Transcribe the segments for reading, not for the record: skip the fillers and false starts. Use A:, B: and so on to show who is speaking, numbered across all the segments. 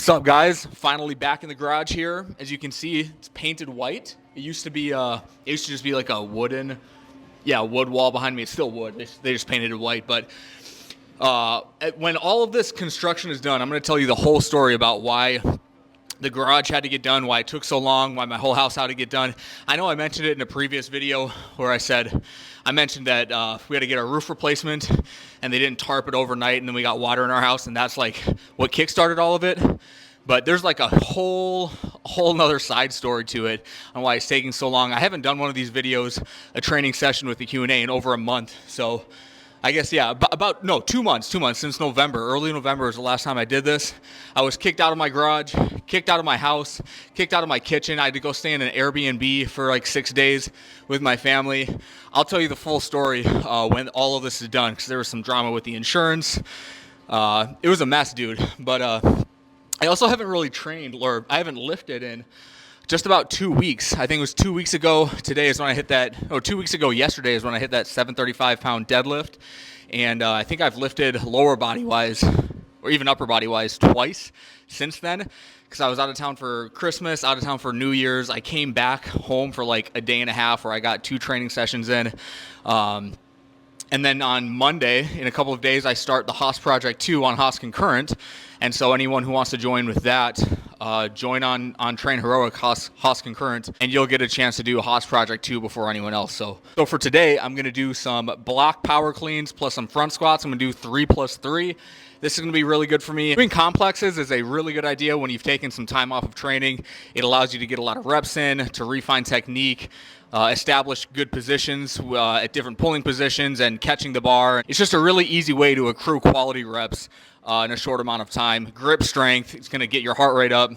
A: What's up, guys? Finally back in the garage here. As you can see, it's painted white. It used to be it used to just be like a wood wall behind me. It's still wood. They just painted it white. But when all of this construction is done, I'm going to tell you the whole story about why the garage had to get done, why it took so long, why my whole house had to get done. I know I mentioned it in a previous video where I mentioned that we had to get a roof replacement and they didn't tarp it overnight, and then we got water in our house, and that's like what kickstarted all of it. But there's like a whole nother side story to it on why it's taking so long. I haven't done one of these videos, a training session with the Q&A, in over a month. So I guess, yeah, about 2 months since November. Early November is the last time I did this. I was kicked out of my garage, kicked out of my house, kicked out of my kitchen. I had to go stay in an Airbnb for like 6 days with my family. I'll tell you the full story when all of this is done, because there was some drama with the insurance. It was a mess, dude. But I also haven't really trained, or I haven't lifted in just about 2 weeks. I think it was 2 weeks ago. Today is when I hit that, 2 weeks ago yesterday is when I hit that 735-pound deadlift. And I think I've lifted lower body-wise, or even upper body-wise, twice since then. Because I was out of town for Christmas, out of town for New Year's. I came back home for like a day and a half where I got 2 training sessions in. And then on Monday, in a couple of days, I start the Haas Project 2 on Haas Concurrent. And so anyone who wants to join with that, join on Train Heroic Haas Concurrent, and you'll get a chance to do a Haas Project 2 before anyone else. So for today, I'm going to do some block power cleans plus some front squats. I'm going to do 3 plus 3. This is going to be really good for me. Doing complexes is a really good idea when you've taken some time off of training. It allows you to get a lot of reps in, to refine technique, establish good positions at different pulling positions and catching the bar. It's just a really easy way to accrue quality reps in a short amount of time. Grip strength, it's going to get your heart rate up.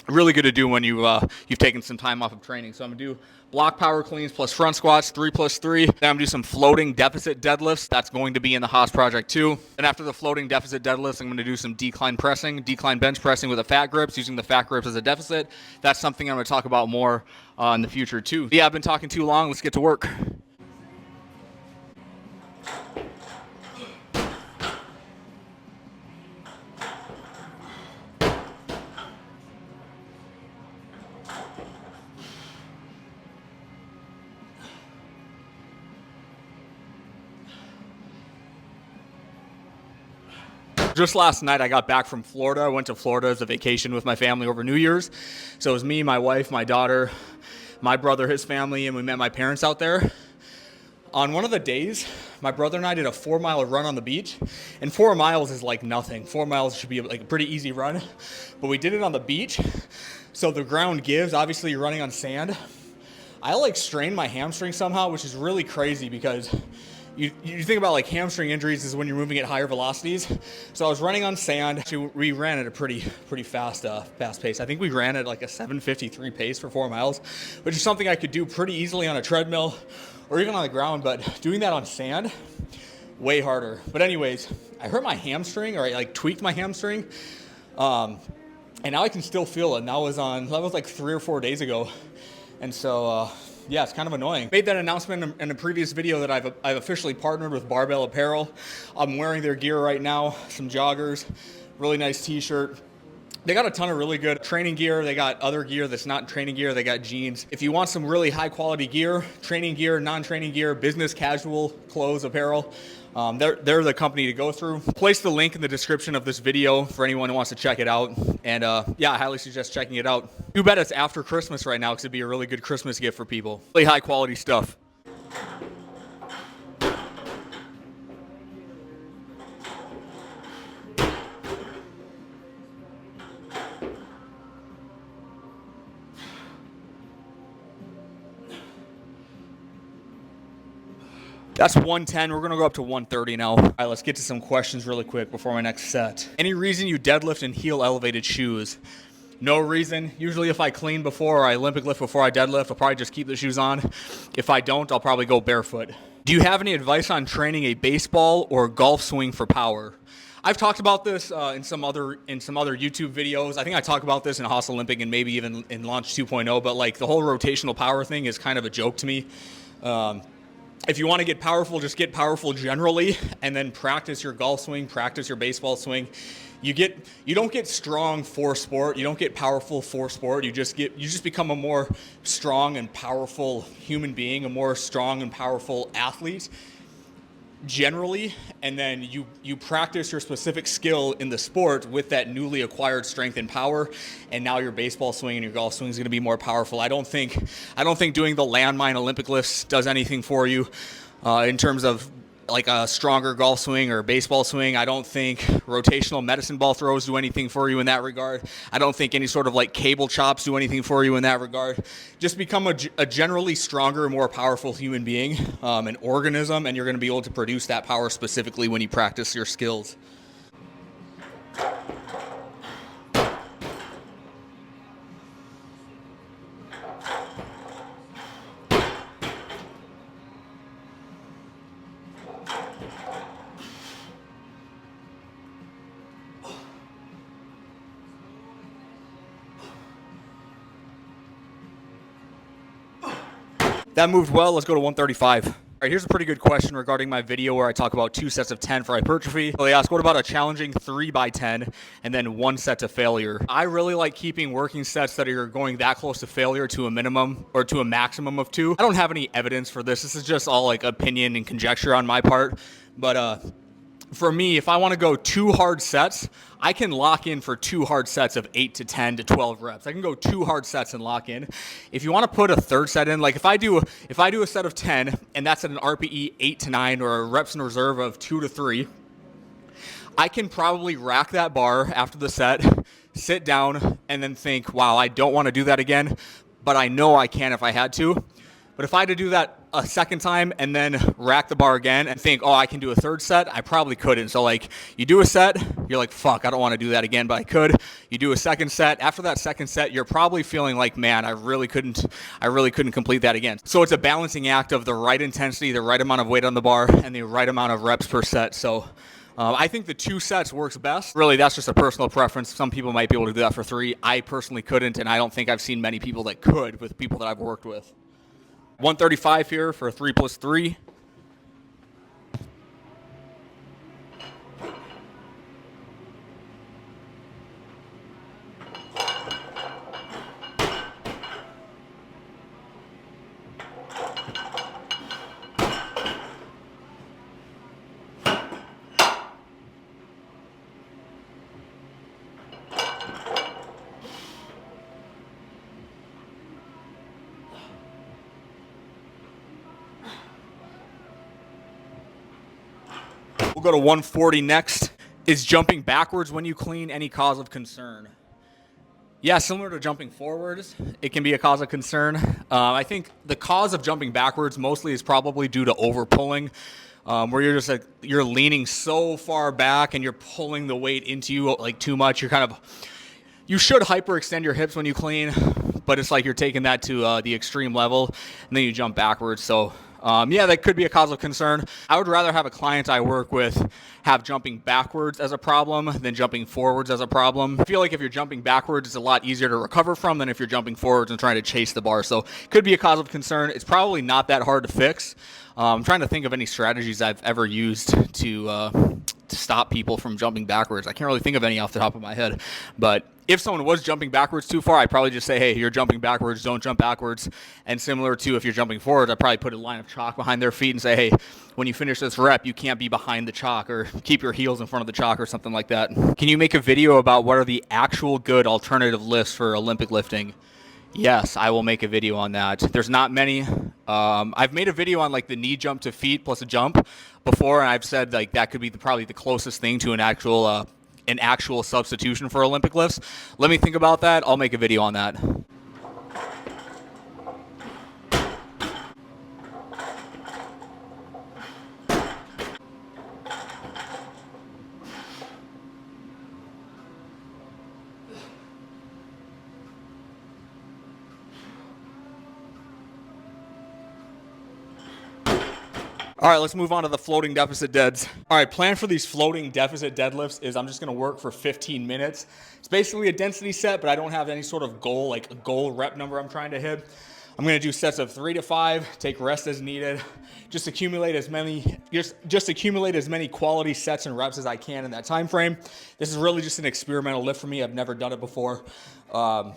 A: Really good to do when you've taken some time off of training. So I'm going to do block power cleans plus front squats, 3 plus 3. Then I'm going to do some floating deficit deadlifts. That's going to be in the Haas Project 2. And after the floating deficit deadlifts, I'm going to do some decline bench pressing with the fat grips, using the fat grips as a deficit. That's something I'm going to talk about more in the future too. Yeah, I've been talking too long. Let's get to work. Just last night, I got back from Florida. I went to Florida as a vacation with my family over New Year's. So it was me, my wife, my daughter, my brother, his family, and we met my parents out there. On one of the days, my brother and I did a 4-mile run on the beach, and 4 miles is like nothing. 4 miles should be like a pretty easy run, but we did it on the beach. So the ground gives. Obviously, you're running on sand. I like strained my hamstring somehow, which is really crazy because you think about like hamstring injuries is when you're moving at higher velocities. So I was running on sand. We ran at a pretty fast pace. I think we ran at like a 7:53 pace for 4 miles, which is something I could do pretty easily on a treadmill or even on the ground. But doing that on sand, way harder. But anyways, I hurt my hamstring, or I like tweaked my hamstring, and now I can still feel it. And that was like 3 or 4 days ago, and so. Yeah, it's kind of annoying. Made that announcement in a previous video that I've officially partnered with Barbell Apparel. I'm wearing their gear right now, some joggers, really nice t-shirt. They got a ton of really good training gear. They got other gear that's not training gear. They got jeans. If you want some really high quality gear, training gear, non-training gear, business casual clothes, apparel, they're the company to go through. Place the link in the description of this video for anyone who wants to check it out. And yeah, I highly suggest checking it out. Too bad it's after Christmas right now, because it'd be a really good Christmas gift for people. Really high quality stuff. That's 110. We're going to go up to 130 now. All right, let's get to some questions really quick before my next set. Any reason you deadlift in heel elevated shoes? No reason. Usually if I clean before or I Olympic lift before I deadlift, I'll probably just keep the shoes on. If I don't, I'll probably go barefoot. Do you have any advice on training a baseball or golf swing for power? I've talked about this in some other YouTube videos. I think I talk about this in Haas Olympic and maybe even in Launch 2.0, but like the whole rotational power thing is kind of a joke to me. If you want to get powerful, just get powerful generally, and then practice your golf swing, practice your baseball swing. You don't get strong for sport. You don't get powerful for sport. You just become a more strong and powerful human being, a more strong and powerful athlete generally, and then you practice your specific skill in the sport with that newly acquired strength and power, and now your baseball swing and your golf swing is going to be more powerful. I don't think doing the landmine Olympic lifts does anything for you in terms of like a stronger golf swing or baseball swing. I don't think rotational medicine ball throws do anything for you in that regard. I don't think any sort of like cable chops do anything for you in that regard. Just become a generally stronger, more powerful human being, an organism, and you're going to be able to produce that power specifically when you practice your skills. That moved well. Let's go to 135. All right, here's a pretty good question regarding my video where I talk about 2 sets of 10 for hypertrophy. So they ask, what about a challenging 3x10 and then 1 set to failure? I really like keeping working sets that are going that close to failure to a minimum or to a maximum of 2. I don't have any evidence for this. This is just all like opinion and conjecture on my part. But for me, if I want to go 2 hard sets, I can lock in for 2 hard sets of 8 to 10 to 12 reps. I can go 2 hard sets and lock in. If you want to put a third set in, like if I do a set of 10 and that's at an RPE 8 to 9 or a reps in reserve of 2 to 3, I can probably rack that bar after the set, sit down, and then think, wow, I don't want to do that again, but I know I can if I had to. But if I had to do that a second time and then rack the bar again and think, oh, I can do a third set, I probably couldn't. So like you do a set, you're like, fuck, I don't want to do that again, but I could. You do a second set. After that second set, you're probably feeling like, man, I really couldn't complete that again. So it's a balancing act of the right intensity, the right amount of weight on the bar, and the right amount of reps per set. So I think the 2 sets works best. Really, that's just a personal preference. Some people might be able to do that for 3. I personally couldn't, and I don't think I've seen many people that could with people that I've worked with. 135 here for 3 plus 3. We'll go to 140 next. Is jumping backwards when you clean any cause of concern? Yeah, similar to jumping forwards, it can be a cause of concern. I think the cause of jumping backwards mostly is probably due to over pulling, where you're just like, you're leaning so far back and you're pulling the weight into you like too much. You should hyperextend your hips when you clean, but it's like you're taking that to the extreme level and then you jump backwards. So yeah, that could be a cause of concern. I would rather have a client I work with have jumping backwards as a problem than jumping forwards as a problem. I feel like if you're jumping backwards, it's a lot easier to recover from than if you're jumping forwards and trying to chase the bar. So it could be a cause of concern. It's probably not that hard to fix. I'm trying to think of any strategies I've ever used to stop people from jumping backwards. I can't really think of any off the top of my head, but if someone was jumping backwards too far, I'd probably just say, hey, you're jumping backwards, don't jump backwards. And similar to if you're jumping forward, I'd probably put a line of chalk behind their feet and say, hey, when you finish this rep, you can't be behind the chalk, or keep your heels in front of the chalk or something like that. Can you make a video about what are the actual good alternative lifts for Olympic lifting? Yes, I will make a video on that. There's not many. I've made a video on like the knee jump to feet plus a jump before, and I've said like that could be probably the closest thing to an actual substitution for Olympic lifts. Let me think about that. I'll make a video on that. All right, let's move on to the floating deficit deads. All right, plan for these floating deficit deadlifts is I'm just gonna work for 15 minutes. It's basically a density set, but I don't have any sort of goal, like a goal rep number I'm trying to hit. I'm gonna do sets of 3 to 5, take rest as needed. Just accumulate as many quality sets and reps as I can in that time frame. This is really just an experimental lift for me. I've never done it before. And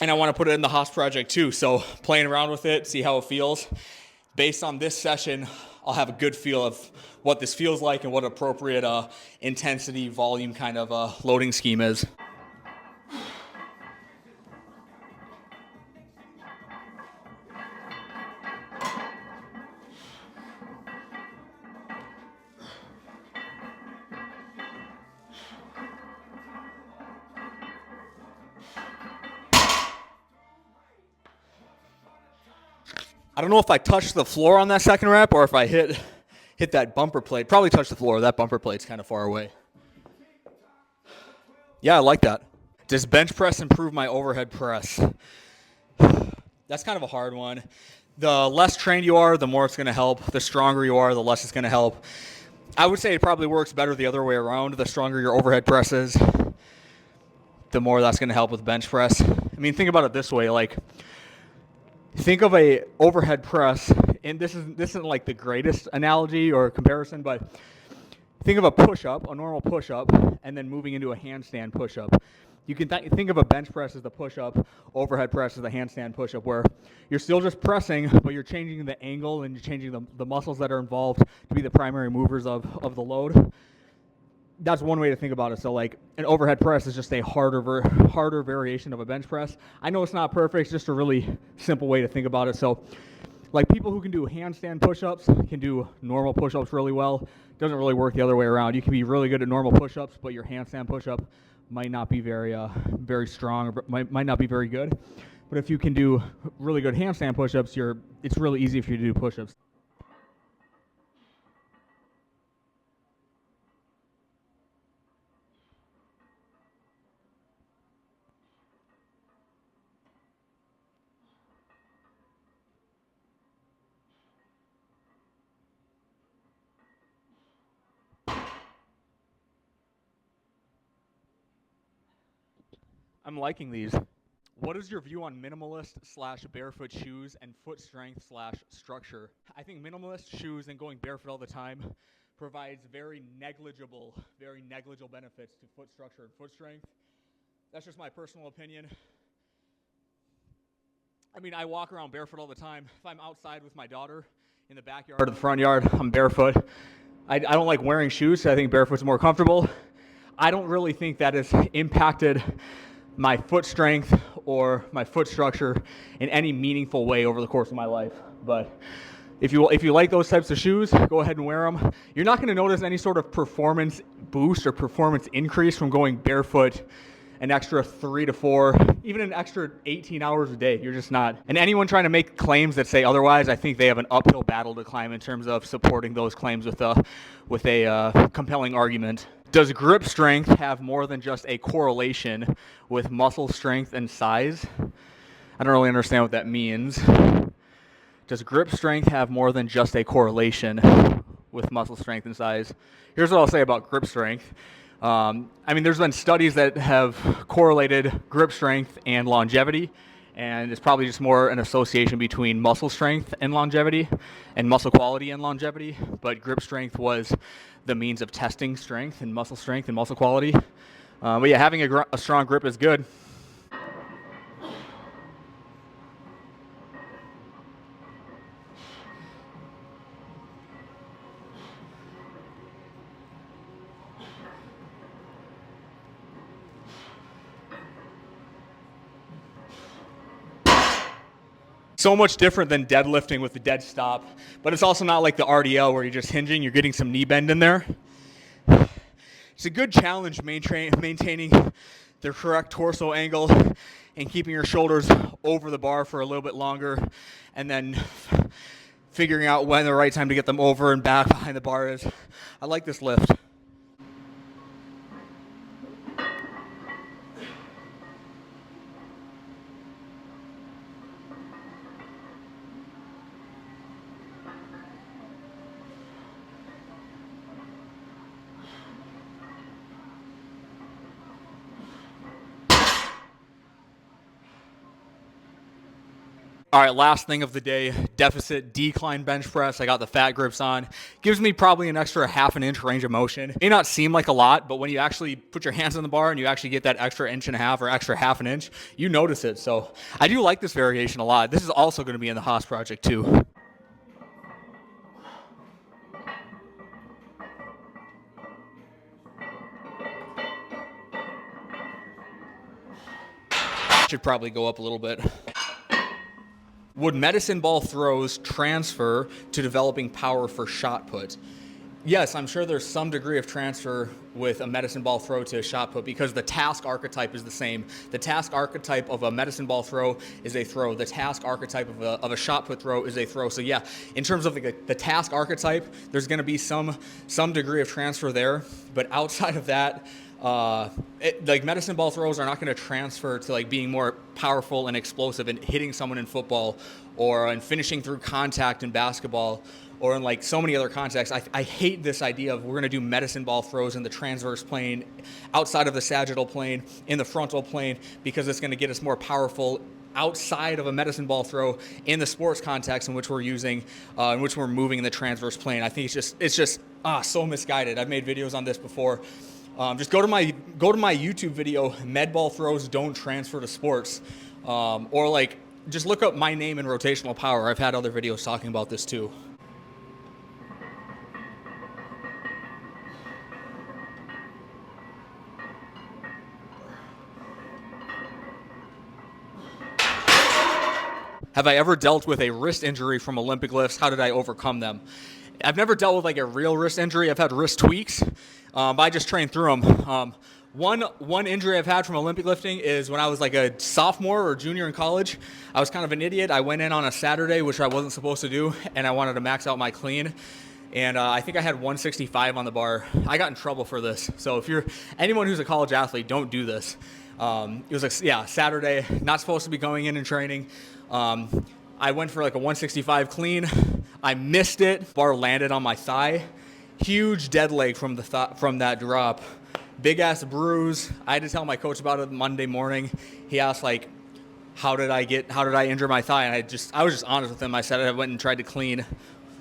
A: I want to put it in the Haas project too. So playing around with it, see how it feels. Based on this session, I'll have a good feel of what this feels like and what appropriate intensity, volume kind of loading scheme is. I don't know if I touched the floor on that second rep or if I hit that bumper plate. Probably touched the floor. That bumper plate's kind of far away. Yeah, I like that. Does bench press improve my overhead press? That's kind of a hard one. The less trained you are, the more it's going to help. The stronger you are, the less it's going to help. I would say it probably works better the other way around. The stronger your overhead press is, the more that's going to help with bench press. I mean, think about it this way. Like, think of a overhead press, and this isn't like the greatest analogy or comparison, but think of a push-up, a normal push-up, and then moving into a handstand push-up. You can think of a bench press as the push-up, overhead press as the handstand push-up, where you're still just pressing, but you're changing the angle and you're changing the muscles that are involved to be the primary movers of the load. That's one way to think about it. So like an overhead press is just a harder variation of a bench press. I know it's not perfect, it's just a really simple way to think about it. So like people who can do handstand push-ups can do normal push-ups really well. It doesn't really work the other way around. You can be really good at normal push-ups, but your handstand push-up might not be very strong or might not be very good. But if you can do really good handstand push-ups, it's really easy for you to do push-ups. I'm liking these. What is your view on minimalist/barefoot shoes and foot strength/structure? I think minimalist shoes and going barefoot all the time provides very negligible benefits to foot structure and foot strength. That's just my personal opinion. I mean, I walk around barefoot all the time. If I'm outside with my daughter in the backyard or the front yard, I'm barefoot. I don't like wearing shoes, so I think barefoot's more comfortable. I don't really think that has impacted my foot strength or my foot structure in any meaningful way over the course of my life. But if you like those types of shoes, go ahead and wear them. You're not going to notice any sort of performance boost or performance increase from going barefoot an extra 3 to 4, even an extra 18 hours a day. You're just not. And anyone trying to make claims that say otherwise, I think they have an uphill battle to climb in terms of supporting those claims with a compelling argument. Does grip strength have more than just a correlation with muscle strength and size? I don't really understand what that means. Does grip strength have more than just a correlation with muscle strength and size? Here's what I'll say about grip strength. I mean, there's been studies that have correlated grip strength and longevity, and it's probably just more an association between muscle strength and longevity and muscle quality and longevity, but grip strength was the means of testing strength and muscle quality. But yeah, having a strong grip is good. So much different than deadlifting with the dead stop, but it's also not like the RDL where you're just hinging, you're getting some knee bend in there. It's a good challenge maintaining the correct torso angle and keeping your shoulders over the bar for a little bit longer, and then figuring out when the right time to get them over and back behind the bar is. I like this lift. All right, last thing of the day, deficit decline bench press. I got the fat grips on. Gives me probably an extra ½ an inch range of motion. May not seem like a lot, but when you actually put your hands on the bar and you actually get that extra 1.5 inches or extra ½ an inch, you notice it. So I do like this variation a lot. This is also going to be in the Haas project too. Should probably go up a little bit. Would medicine ball throws transfer to developing power for shot put? Yes, I'm sure there's some degree of transfer with a medicine ball throw to a shot put because the task archetype is the same. The task archetype of a medicine ball throw is a throw. The task archetype of a shot put throw is a throw. So yeah, in terms of the task archetype, there's going to be some degree of transfer there. But outside of that, like medicine ball throws are not going to transfer to like being more powerful and explosive and hitting someone in football or in finishing through contact in basketball or in like so many other contexts. I hate this idea of we're going to do medicine ball throws in the transverse plane, outside of the sagittal plane, in the frontal plane, because it's going to get us more powerful outside of a medicine ball throw in the sports context in which we're using, in which we're moving in the transverse plane. I think it's just so misguided. I've made videos on this before. Just go to my YouTube video, med ball throws don't transfer to sports, or like just look up my name in rotational power. I've had other videos talking about this too. Have I ever dealt with a wrist injury from Olympic lifts? How did I overcome them? I've never dealt with like a real wrist injury. I've had wrist tweaks, but I just trained through them. One injury I've had from Olympic lifting is when I was like a sophomore or junior in college. I was kind of an idiot. I went in on a Saturday, which I wasn't supposed to do, and I wanted to max out my clean. And I think I had 165 on the bar. I got in trouble for this. So if you're anyone who's a college athlete, don't do this. It was like, Saturday, not supposed to be going in and training. I went for like a 165 clean. I missed it. Bar landed on my thigh. Huge dead leg from that drop. Big ass bruise. I had to tell my coach about it Monday morning. He asked like, how did I injure my thigh? And I was just honest with him. I said I went and tried to clean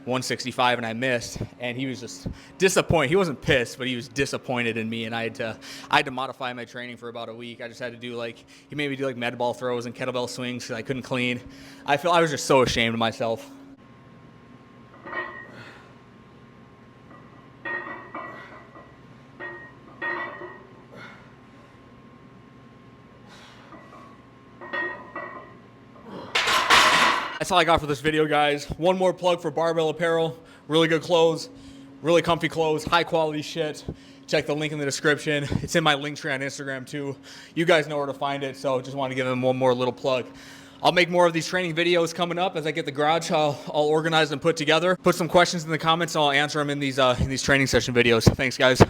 A: 165 and I missed, and he was just disappointed. He wasn't pissed, but he was disappointed in me, and I had to modify my training for about a week. I just had to do he made me do like med ball throws and kettlebell swings because I couldn't clean. I was just so ashamed of myself. That's all I got for this video, guys. One more plug for Barbell Apparel. Really good clothes, really comfy clothes, high quality shit. Check the link in the description. It's in my link tree on Instagram too. You guys know where to find it, so just want to give them one more little plug. I'll make more of these training videos coming up as I get the garage all organized and put together. Put some questions in the comments and I'll answer them in these training session videos. Thanks, guys.